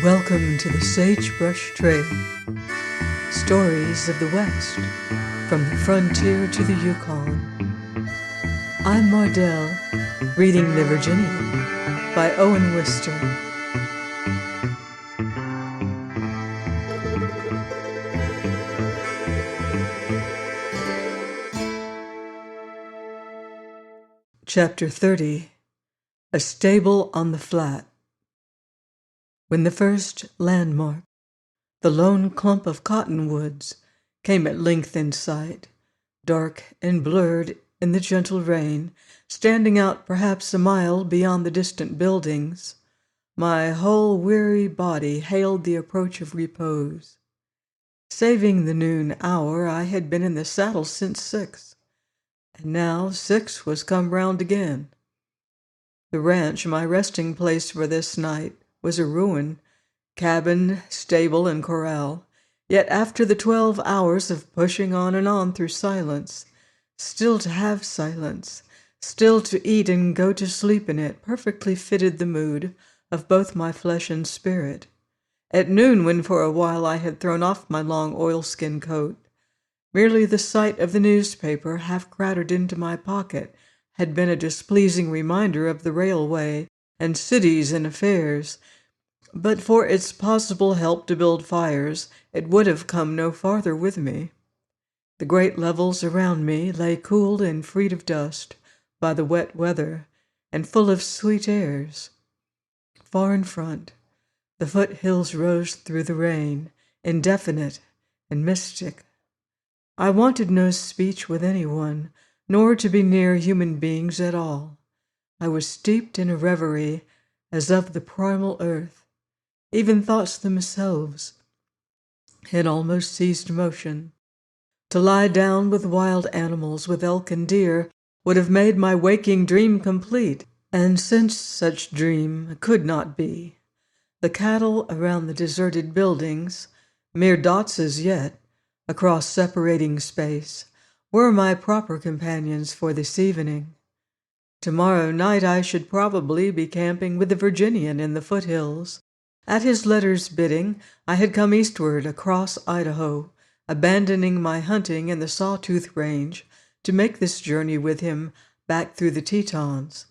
Welcome to the Sagebrush Trail. Stories of the West, from the frontier to the Yukon. I'm Mardell, reading The Virginian by Owen Wister. Chapter 30. A Stable on the Flat. When the first landmark, the lone clump of cottonwoods, came at length in sight, dark and blurred in the gentle rain, standing out perhaps a mile beyond the distant buildings, my whole weary body hailed the approach of repose. Saving the noon hour, I had been in the saddle since 6, and now 6 was come round again. The ranch, my resting place for this night, was a ruin, cabin, stable, and corral. Yet after the 12 hours of pushing on and on through silence, still to have silence, still to eat and go to sleep in it, perfectly fitted the mood of both my flesh and spirit. At noon, when for a while I had thrown off my long oilskin coat, merely the sight of the newspaper half crowded into my pocket had been a displeasing reminder of the railway and cities and affairs. But for its possible help to build fires, it would have come no farther with me. The great levels around me lay cooled and freed of dust by the wet weather, and full of sweet airs. Far in front, the foothills rose through the rain, indefinite and mystic. I wanted no speech with anyone, nor to be near human beings at all. I was steeped in a reverie as of the primal earth. Even thoughts themselves had almost ceased motion. To lie down with wild animals, with elk and deer, would have made my waking dream complete, and since such dream could not be, the cattle around the deserted buildings, mere dots as yet, across separating space, were my proper companions for this evening. Tomorrow night I should probably be camping with the Virginian in the foothills. At his letter's bidding, I had come eastward across Idaho, abandoning my hunting in the Sawtooth Range to make this journey with him back through the Tetons.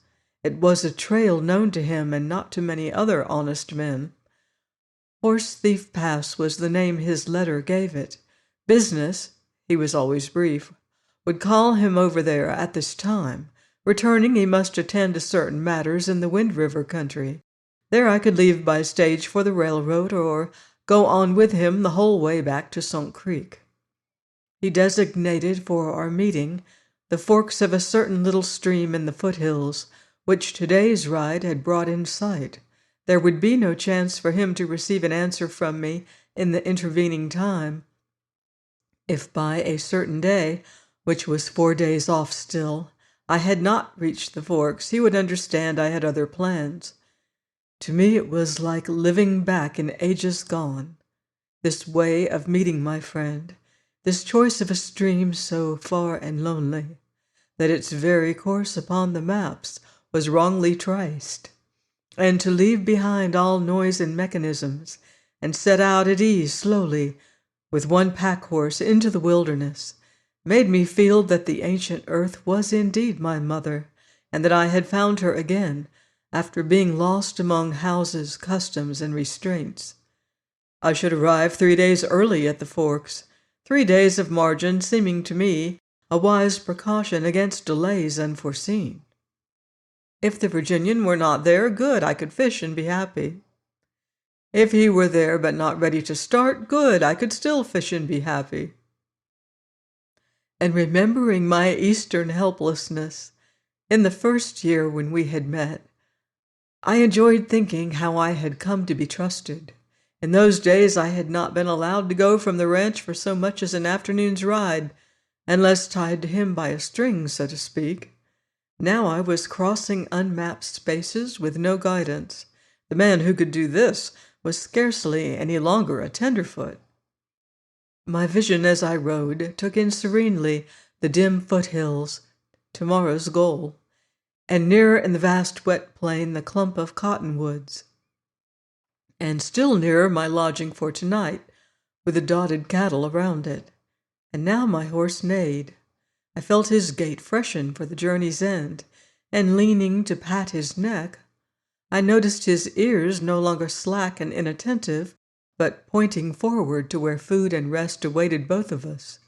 It was a trail known to him and not to many other honest men. Horse Thief Pass was the name his letter gave it. Business, he was always brief, would call him over there at this time. Returning, he must attend to certain matters in the Wind River country. There I could leave by stage for the railroad or go on with him the whole way back to Sunk Creek. He designated for our meeting the forks of a certain little stream in the foothills, which today's ride had brought in sight. There would be no chance for him to receive an answer from me in the intervening time. If by a certain day, which was 4 days off still, I had not reached the forks, he would understand I had other plans. To me it was like living back in ages gone, this way of meeting my friend, this choice of a stream so far and lonely that its very course upon the maps was wrongly traced, and to leave behind all noise and mechanisms and set out at ease slowly with one pack-horse into the wilderness made me feel that the ancient earth was indeed my mother, and that I had found her again after being lost among houses, customs, and restraints. I should arrive 3 days early at the forks, 3 days of margin seeming to me a wise precaution against delays unforeseen. If the Virginian were not there, good, I could fish and be happy. If he were there but not ready to start, good, I could still fish and be happy. And remembering my Eastern helplessness, in the first year when we had met, I enjoyed thinking how I had come to be trusted. In those days I had not been allowed to go from the ranch for so much as an afternoon's ride, unless tied to him by a string, so to speak. Now I was crossing unmapped spaces with no guidance. The man who could do this was scarcely any longer a tenderfoot. My vision as I rode took in serenely the dim foothills, tomorrow's goal, and nearer in the vast wet plain the clump of cottonwoods. and still nearer my lodging for tonight, with the dotted cattle around it. And now my horse neighed. I felt his gait freshen for the journey's end, and leaning to pat his neck, I noticed his ears no longer slack and inattentive, but pointing forward to where food and rest awaited both of us.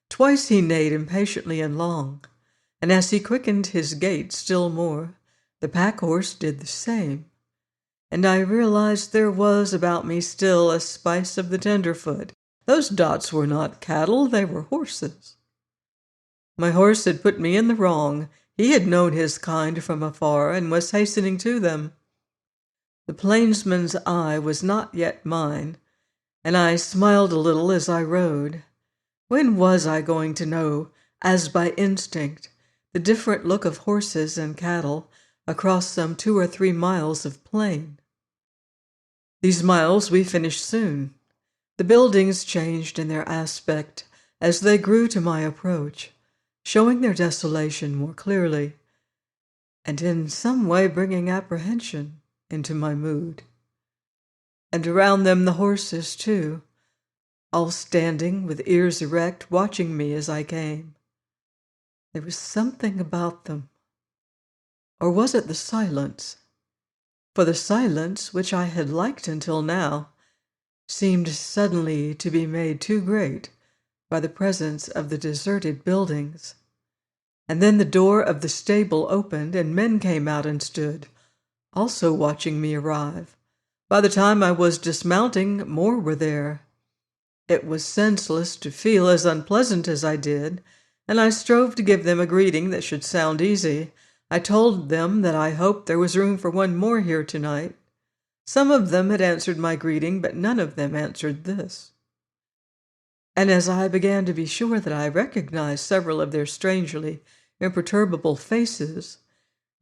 Twice he neighed impatiently and long, and as he quickened his gait still more, the pack horse did the same. And I realized there was about me still a spice of the tenderfoot. Those dots were not cattle, they were horses. My horse had put me in the wrong. He had known his kind from afar and was hastening to them. The plainsman's eye was not yet mine, and I smiled a little as I rode. When was I going to know, as by instinct, the different look of horses and cattle across some 2 or 3 miles of plain? These miles we finished soon. The buildings changed in their aspect as they grew to my approach, showing their desolation more clearly, and in some way bringing apprehension into my mood. And around them the horses, too, all standing with ears erect, watching me as I came. There was something about them. Or was it the silence? For the silence, which I had liked until now, seemed suddenly to be made too great by the presence of the deserted buildings. And then the door of the stable opened, and men came out and stood, also watching me arrive. By the time I was dismounting, more were there. It was senseless to feel as unpleasant as I did, and I strove to give them a greeting that should sound easy. I told them that I hoped there was room for one more here tonight. Some of them had answered my greeting, but none of them answered this. And as I began to be sure that I recognized several of their strangely imperturbable faces,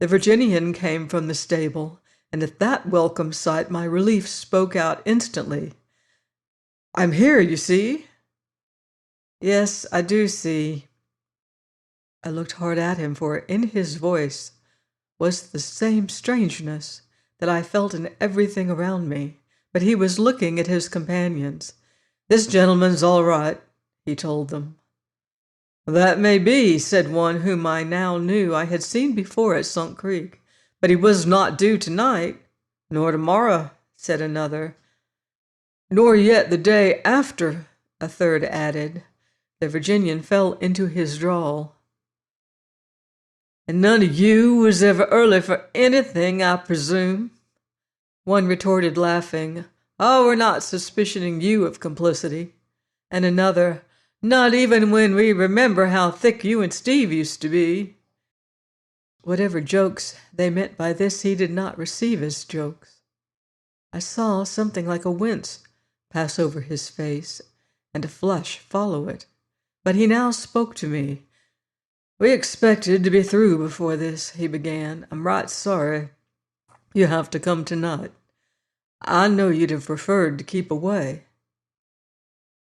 the Virginian came from the stable, and at that welcome sight my relief spoke out instantly. "I'm here, you see." "Yes, I do see." I looked hard at him, for in his voice was the same strangeness that I felt in everything around me, but he was looking at his companions. "This gentleman's all right," he told them. "That may be," said one whom I now knew I had seen before at Sunk Creek, "but he was not due tonight." "Nor tomorrow," said another. "Nor yet the day after," a third added. The Virginian fell into his drawl. "And none of you was ever early for anything, I presume?" One retorted, laughing, "Oh, we're not suspicioning you of complicity." And another, "Not even when we remember how thick you and Steve used to be." Whatever jokes they meant by this, he did not receive as jokes. I saw something like a wince pass over his face, and a flush follow it. But he now spoke to me. "We expected to be through before this," he began. "I'm right sorry you have to come tonight. I know you'd have preferred to keep away."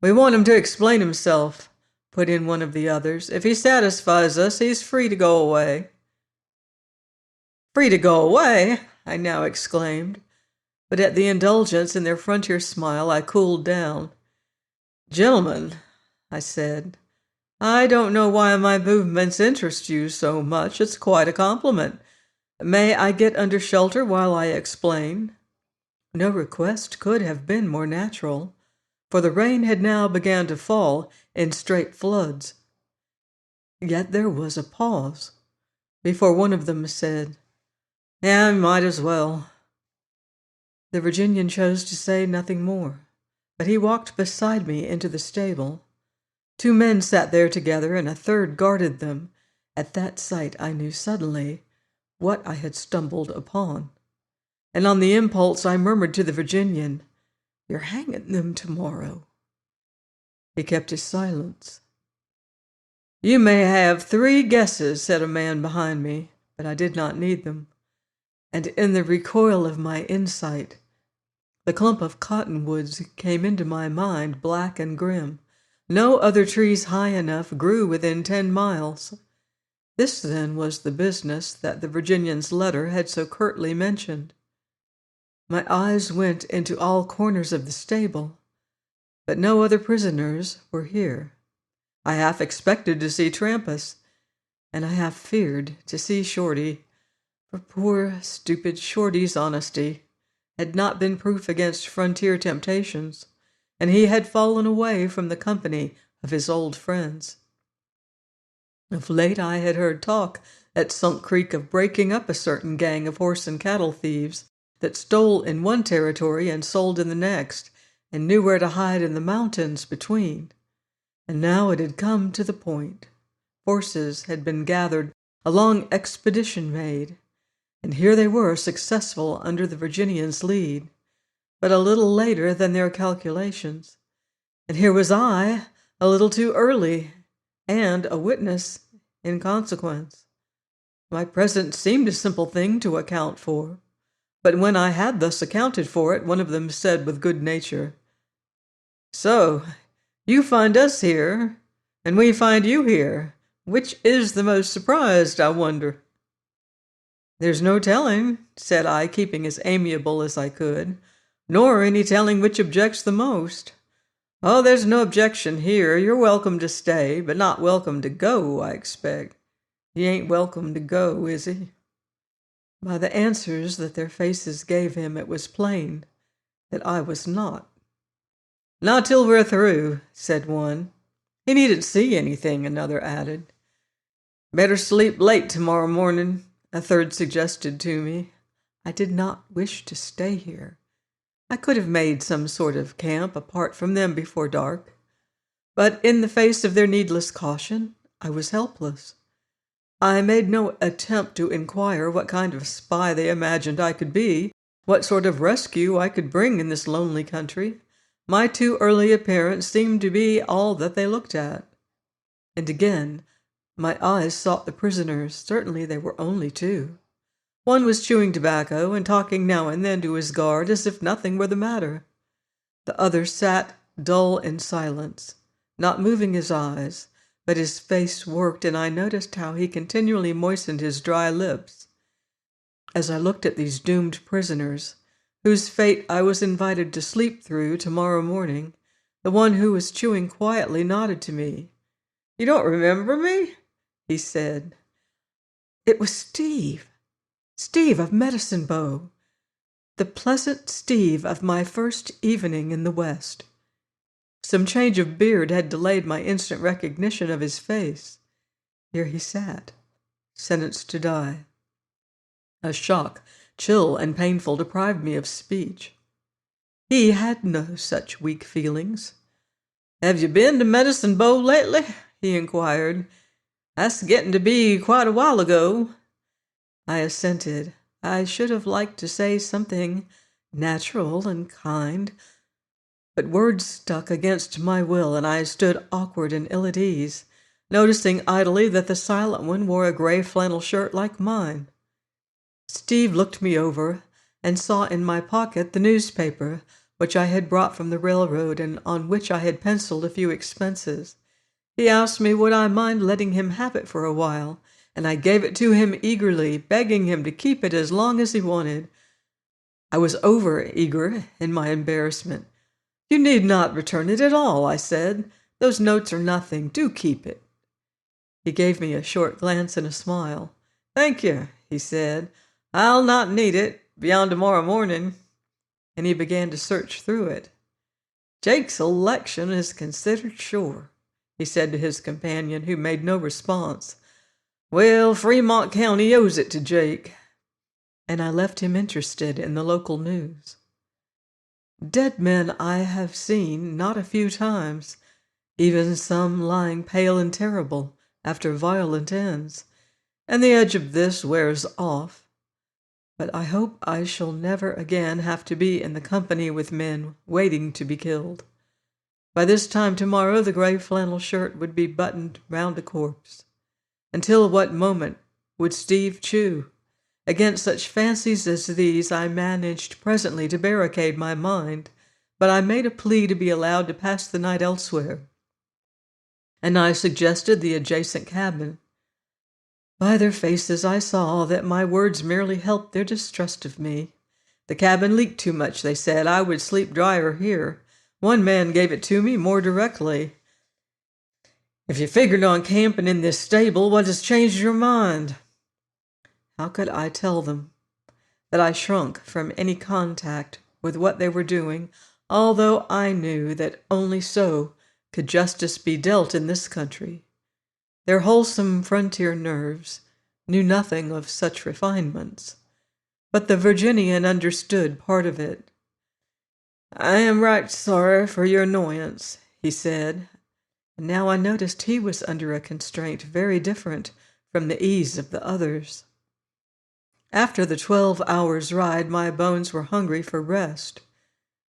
"We want him to explain himself," put in one of the others. "If he satisfies us, he's free to go away." "Free to go away!" I now exclaimed, but at the indulgence in their frontier smile I cooled down. "Gentlemen," I said, "I don't know why my movements interest you so much. It's quite a compliment. May I get under shelter while I explain?" No request could have been more natural, for the rain had now begun to fall in straight floods. Yet there was a pause before one of them said, "Yeah, might as well." The Virginian chose to say nothing more, but he walked beside me into the stable. 2 men sat there together, and a third guarded them. At that sight I knew suddenly what I had stumbled upon, and on the impulse I murmured to the Virginian, "You're hanging them tomorrow." He kept his silence. "You may have 3 guesses," said a man behind me, but I did not need them. And in the recoil of my insight, the clump of cottonwoods came into my mind black and grim. No other trees high enough grew within 10 miles. This, then, was the business that the Virginian's letter had so curtly mentioned. My eyes went into all corners of the stable, but no other prisoners were here. I half expected to see Trampas, and I half feared to see Shorty, for poor, stupid Shorty's honesty had not been proof against frontier temptations, and he had fallen away from the company of his old friends. Of late I had heard talk at Sunk Creek of breaking up a certain gang of horse and cattle thieves that stole in one territory and sold in the next, and knew where to hide in the mountains between. And now it had come to the point. Forces had been gathered, a long expedition made, and here they were successful under the Virginians' lead, but a little later than their calculations. And here was I, a little too early, and a witness in consequence. My presence seemed a simple thing to account for, but when I had thus accounted for it, one of them said with good nature, "So, you find us here, and we find you here. Which is the most surprised, I wonder?" "There's no telling," said I, keeping as amiable as I could, "nor any telling which objects the most." "Oh, there's no objection here. You're welcome to stay, but not welcome to go, I expect. He ain't welcome to go, is he?" By the answers that their faces gave him, it was plain that I was not. "Not till we're through," said one. "He needn't see anything," another added. "Better sleep late tomorrow morning," a third suggested to me. I did not wish to stay here. I could have made some sort of camp apart from them before dark, but in the face of their needless caution, I was helpless. I made no attempt to inquire what kind of spy they imagined I could be, what sort of rescue I could bring in this lonely country. My too early appearance seemed to be all that they looked at. And again, my eyes sought the prisoners. Certainly they were only two. One was chewing tobacco and talking now and then to his guard as if nothing were the matter. The other sat dull in silence, not moving his eyes, but his face worked, and I noticed how he continually moistened his dry lips. As I looked at these doomed prisoners, whose fate I was invited to sleep through tomorrow morning, the one who was chewing quietly nodded to me. "You don't remember me?" he said. It was Steve. Steve of Medicine Bow. The pleasant Steve of my first evening in the West. Some change of beard had delayed my instant recognition of his face. Here he sat, sentenced to die. A shock, chill and painful, deprived me of speech. He had no such weak feelings. "Have you been to Medicine Bow lately?" he inquired. "That's getting to be quite a while ago." I assented. I should have liked to say something natural and kind, but words stuck against my will, and I stood awkward and ill at ease, noticing idly that the silent one wore a gray flannel shirt like mine. Steve looked me over and saw in my pocket the newspaper which I had brought from the railroad and on which I had penciled a few expenses. He asked me would I mind letting him have it for a while, and I gave it to him eagerly, begging him to keep it as long as he wanted. I was over-eager in my embarrassment. "You need not return it at all," I said. "Those notes are nothing. Do keep it." He gave me a short glance and a smile. "Thank you," he said. "I'll not need it beyond tomorrow morning." And he began to search through it. "Jake's election is considered sure," he said to his companion, who made no response. "Well, Fremont County owes it to Jake." And I left him interested in the local news. Dead men I have seen not a few times, even some lying pale and terrible after violent ends, and the edge of this wears off. But I hope I shall never again have to be in the company with men waiting to be killed. By this time tomorrow the gray flannel shirt would be buttoned round a corpse. Until what moment would Steve chew? Against such fancies as these I managed presently to barricade my mind, but I made a plea to be allowed to pass the night elsewhere, and I suggested the adjacent cabin. By their faces I saw that my words merely helped their distrust of me, The cabin leaked too much, they said. I would sleep drier here. One man gave it to me more directly. If you figured on camping in this stable, what has changed your mind? How could I tell them that I shrunk from any contact with what they were doing, although I knew that only so could justice be dealt in this country? Their wholesome frontier nerves knew nothing of such refinements, but the Virginian understood part of it. I am right sorry for your annoyance, he said, and now I noticed he was under a constraint very different from the ease of the others. After the 12 hours' ride, my bones were hungry for rest.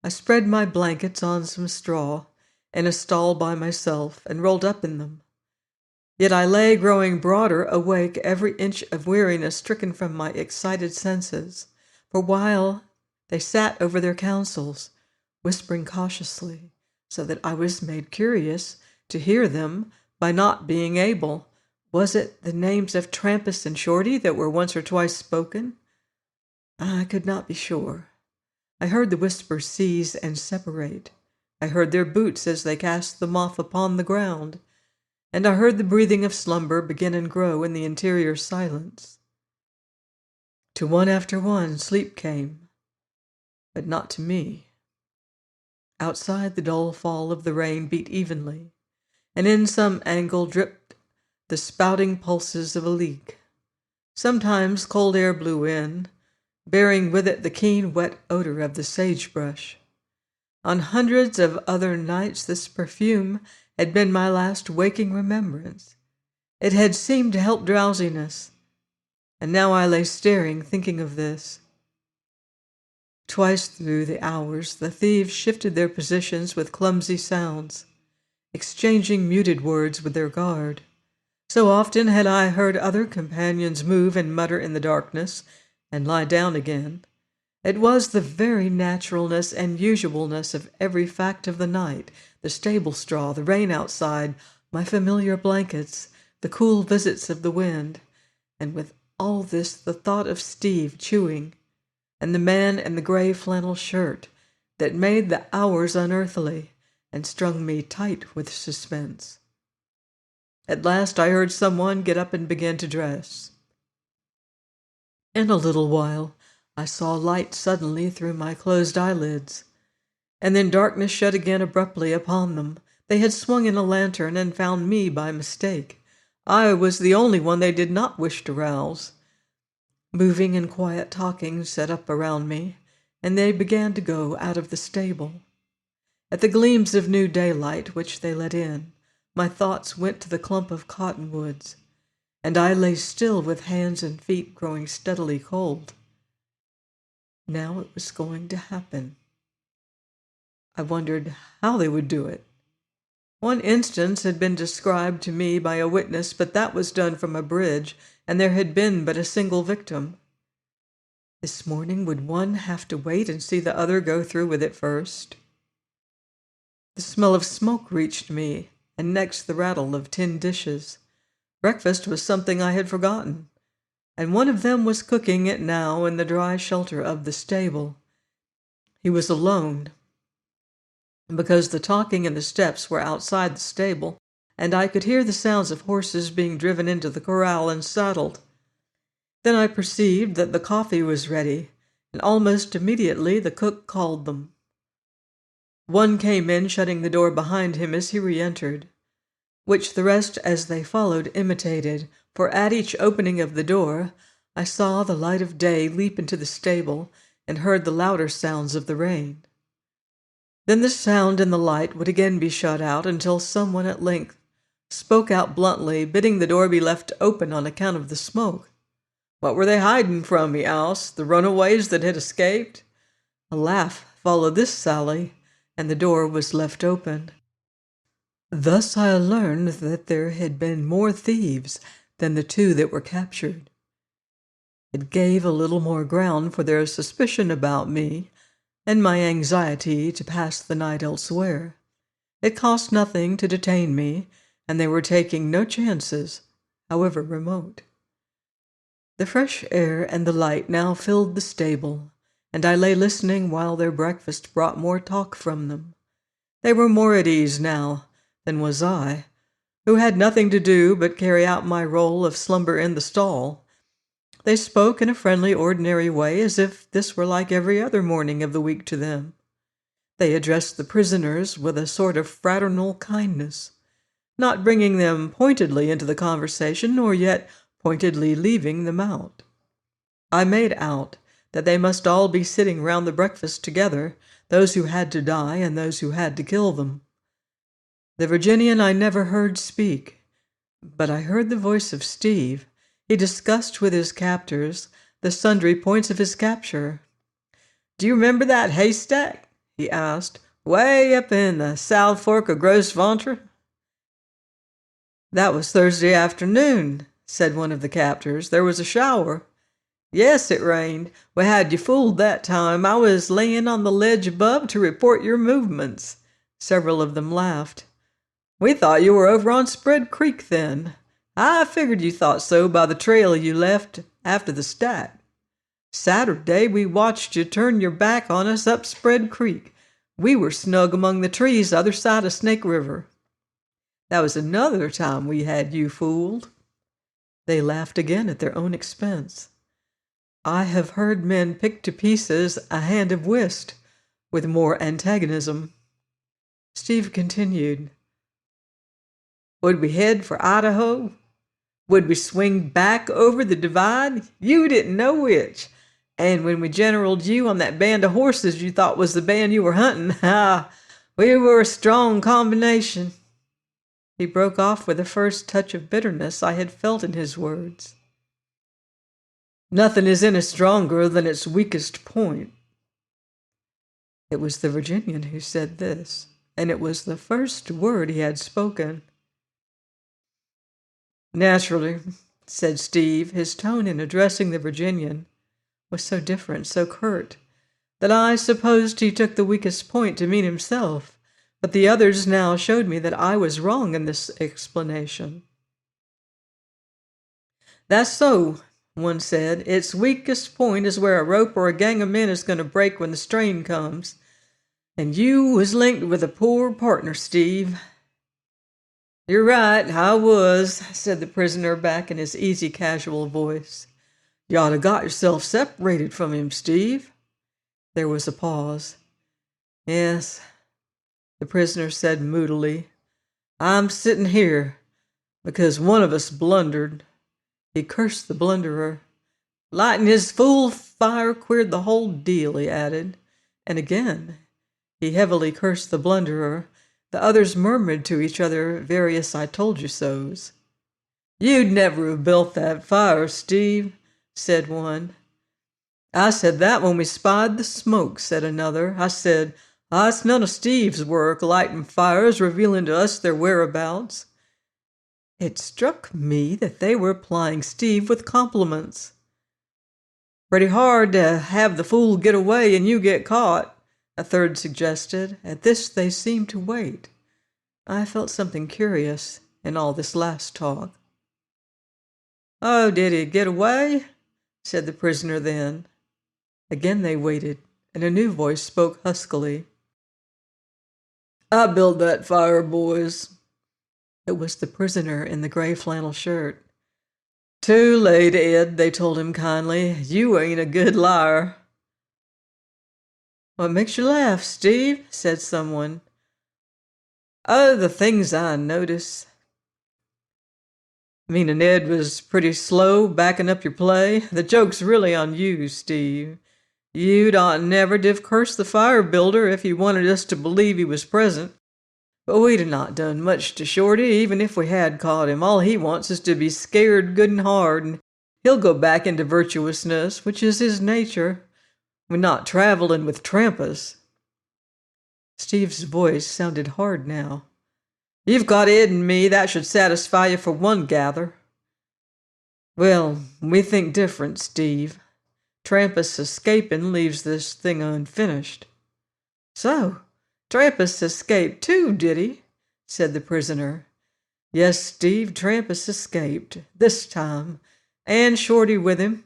I spread my blankets on some straw in a stall by myself and rolled up in them. Yet I lay growing broader awake, every inch of weariness stricken from my excited senses, for while they sat over their counsels, whispering cautiously, so that I was made curious to hear them by not being able. Was it the names of Trampas and Shorty that were once or twice spoken? I could not be sure. I heard the whispers cease and separate. I heard their boots as they cast them off upon the ground, and I heard the breathing of slumber begin and grow in the interior silence. To one after one, sleep came, but not to me. Outside, the dull fall of the rain beat evenly, and in some angle dripped the spouting pulses of a leak. Sometimes cold air blew in, bearing with it the keen, wet odor of the sagebrush. On hundreds of other nights this perfume had been my last waking remembrance. It had seemed to help drowsiness, and now I lay staring, thinking of this. Twice through the hours, the thieves shifted their positions with clumsy sounds, exchanging muted words with their guard. So often had I heard other companions move and mutter in the darkness and lie down again. It was the very naturalness and usualness of every fact of the night, the stable straw, the rain outside, my familiar blankets, the cool visits of the wind, and with all this the thought of Steve chewing, and the man in the gray flannel shirt that made the hours unearthly and strung me tight with suspense. At last I heard someone get up and begin to dress. In a little while I saw light suddenly through my closed eyelids, and then darkness shut again abruptly upon them. They had swung in a lantern and found me by mistake. I was the only one they did not wish to rouse. Moving and quiet talking set up around me, and they began to go out of the stable. At the gleams of new daylight which they let in, my thoughts went to the clump of cottonwoods, and I lay still with hands and feet growing steadily cold. Now it was going to happen. I wondered how they would do it. One instance had been described to me by a witness, but that was done from a bridge, and there had been but a single victim. This morning would one have to wait and see the other go through with it first? The smell of smoke reached me, and next the rattle of tin dishes. Breakfast was something I had forgotten, and one of them was cooking it now in the dry shelter of the stable. He was alone, because the talking and the steps were outside the stable, and I could hear the sounds of horses being driven into the corral and saddled. Then I perceived that the coffee was ready, and almost immediately the cook called them. One came in, shutting the door behind him as he re-entered, which the rest as they followed imitated, for at each opening of the door I saw the light of day leap into the stable and heard the louder sounds of the rain. Then the sound and the light would again be shut out until someone at length spoke out bluntly, bidding the door be left open on account of the smoke. What were they hiding from, he asked, the runaways that had escaped? A laugh followed this sally, and the door was left open. Thus I learned that there had been more thieves than the 2 that were captured. It gave a little more ground for their suspicion about me, and my anxiety to pass the night elsewhere. It cost nothing to detain me, and they were taking no chances, however remote. The fresh air and the light now filled the stable, and I lay listening while their breakfast brought more talk from them. They were more at ease now than was I, who had nothing to do but carry out my role of slumber in the stall. They spoke in a friendly, ordinary way, as if this were like every other morning of the week to them. They addressed the prisoners with a sort of fraternal kindness, not bringing them pointedly into the conversation, nor yet pointedly leaving them out. I made out that they must all be sitting round the breakfast together, those who had to die and those who had to kill them. The Virginian I never heard speak, but I heard the voice of Steve. He discussed with his captors the sundry points of his capture. "Do you remember that haystack?" he asked, "way up in the South Fork of Gros Ventre?" "That was Thursday afternoon," said one of the captors. "There was a shower." "Yes, it rained. We had you fooled that time. I was laying on the ledge above to report your movements." Several of them laughed. "We thought you were over on Spread Creek then. I figured you thought so by the trail you left after the stack. Saturday we watched you turn your back on us up Spread Creek. We were snug among the trees other side of Snake River. That was another time we had you fooled." They laughed again at their own expense. I have heard men pick to pieces a hand of whist with more antagonism. Steve continued, "Would we head for Idaho? Would we swing back over the divide? You didn't know which. And when we generaled you on that band of horses you thought was the band you were hunting, we were a strong combination." He broke off with the first touch of bitterness I had felt in his words. "Nothing is any stronger than its weakest point." It was the Virginian who said this, and it was the first word he had spoken. "Naturally," said Steve. His tone in addressing the Virginian was so different, so curt, that I supposed he took the weakest point to mean himself, but the others now showed me that I was wrong in this explanation. "That's so," one said. "Its weakest point is where a rope or a gang of men is going to break when the strain comes. And you was linked with a poor partner, Steve." "You're right, I was," said the prisoner back in his easy, casual voice. "You ought to got yourself separated from him, Steve." There was a pause. "Yes," the prisoner said moodily. "I'm sitting here because one of us blundered." He cursed the blunderer. "Lighting his fool fire queered the whole deal," he added. And again he heavily cursed the blunderer. The others murmured to each other various I-told-you-sos. "You'd never have built that fire, Steve," said one. "I said that when we spied the smoke," said another. "I said, it's none of Steve's work, lighting fires, revealing to us their whereabouts." It struck me that they were plying Steve with compliments. "Pretty hard to have the fool get away and you get caught," a third suggested. At this they seemed to wait. I felt something curious in all this last talk. "Oh, did he get away?" said the prisoner then. Again they waited, and a new voice spoke huskily. "I built that fire, boys." It was the prisoner in the gray flannel shirt. "Too late, Ed," they told him kindly. "You ain't a good liar." "What makes you laugh, Steve?" said someone. "Oh, the things I notice." "Meanin' Ed was pretty slow backing up your play? The joke's really on you, Steve. You'd ought never to have cursed the fire builder if he wanted us to believe he was present. But we'd have not done much to Shorty, even if we had caught him. All he wants is to be scared good and hard, and he'll go back into virtuousness, which is his nature, when not traveling with Trampas." Steve's voice sounded hard now. "You've got Ed and me. That should satisfy you for one gather." "Well, we think different, Steve. Trampas escaping leaves this thing unfinished." "So, Trampas escaped too, did he?" said the prisoner. "Yes, Steve, Trampas escaped. This time. And Shorty with him.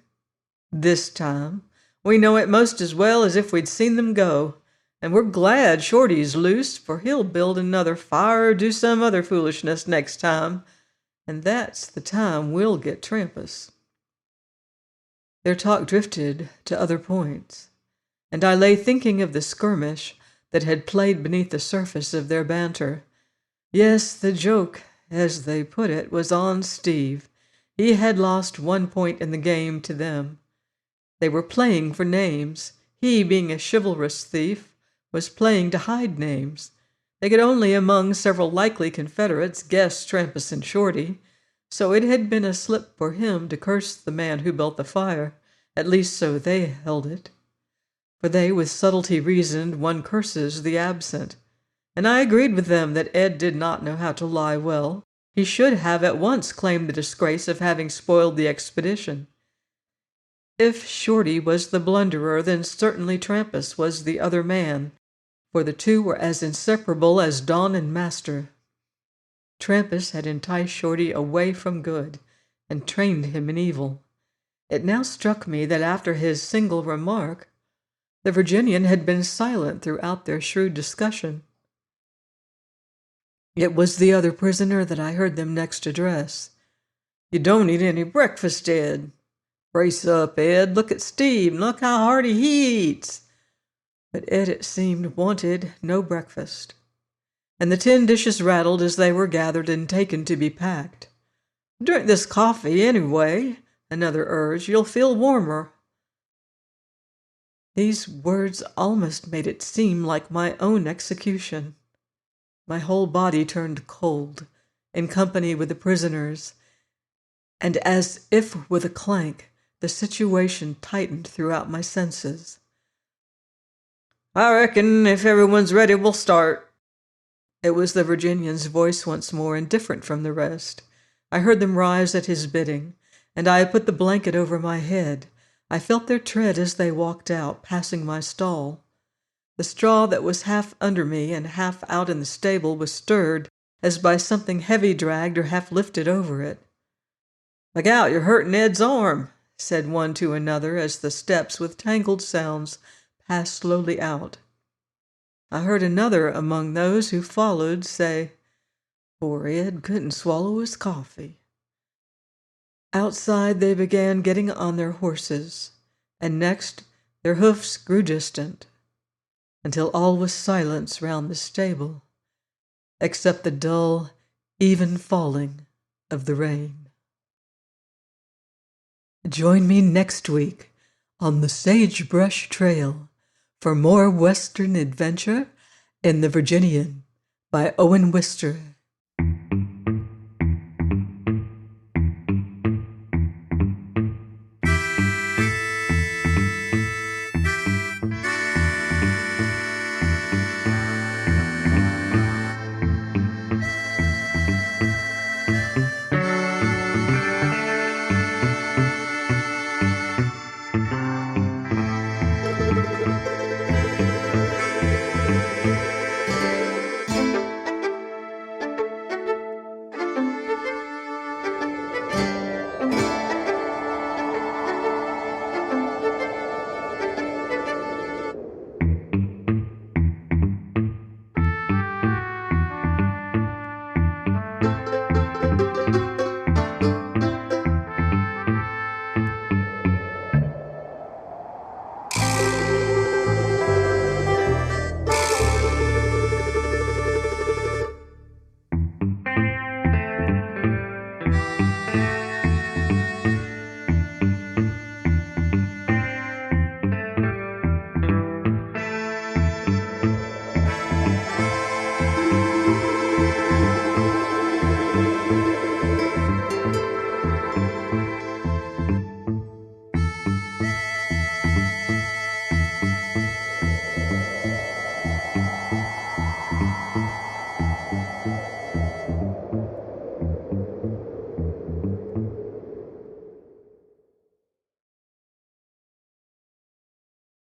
This time. We know it most as well as if we'd seen them go. And we're glad Shorty's loose, for he'll build another fire or do some other foolishness next time. And that's the time we'll get Trampas." Their talk drifted to other points, and I lay thinking of the skirmish that had played beneath the surface of their banter. Yes, the joke, as they put it, was on Steve. He had lost 1 point in the game to them. They were playing for names. He, being a chivalrous thief, was playing to hide names. They could only, among several likely Confederates, guess Trampas and Shorty, so it had been a slip for him to curse the man who built the fire. At least so they held it. For they with subtlety reasoned one curses the absent. And I agreed with them that Ed did not know how to lie well. He should have at once claimed the disgrace of having spoiled the expedition. If Shorty was the blunderer, then certainly Trampas was the other man, for the two were as inseparable as Don and Master. Trampas had enticed Shorty away from good and trained him in evil. It now struck me that after his single remark, the Virginian had been silent throughout their shrewd discussion. It was the other prisoner that I heard them next address. "You don't eat any breakfast, Ed." "Brace up, Ed. Look at Steve, and look how hearty he eats." But Ed, it seemed, wanted no breakfast, and the tin dishes rattled as they were gathered and taken to be packed. "Drink this coffee, anyway," another urged. "You'll feel warmer." These words almost made it seem like my own execution. My whole body turned cold, in company with the prisoners, and as if with a clank, the situation tightened throughout my senses. "I reckon if everyone's ready, we'll start." It was the Virginian's voice once more, and different from the rest. I heard them rise at his bidding, and I put the blanket over my head. I felt their tread as they walked out, passing my stall. The straw that was half under me and half out in the stable was stirred as by something heavy dragged or half lifted over it. "Look out, you're hurting Ed's arm," said one to another as the steps with tangled sounds passed slowly out. I heard another among those who followed say, "Poor Ed couldn't swallow his coffee." Outside they began getting on their horses, and next their hoofs grew distant, until all was silence round the stable, except the dull, even falling of the rain. Join me next week on the Sagebrush Trail for more Western adventure in the Virginian by Owen Wister.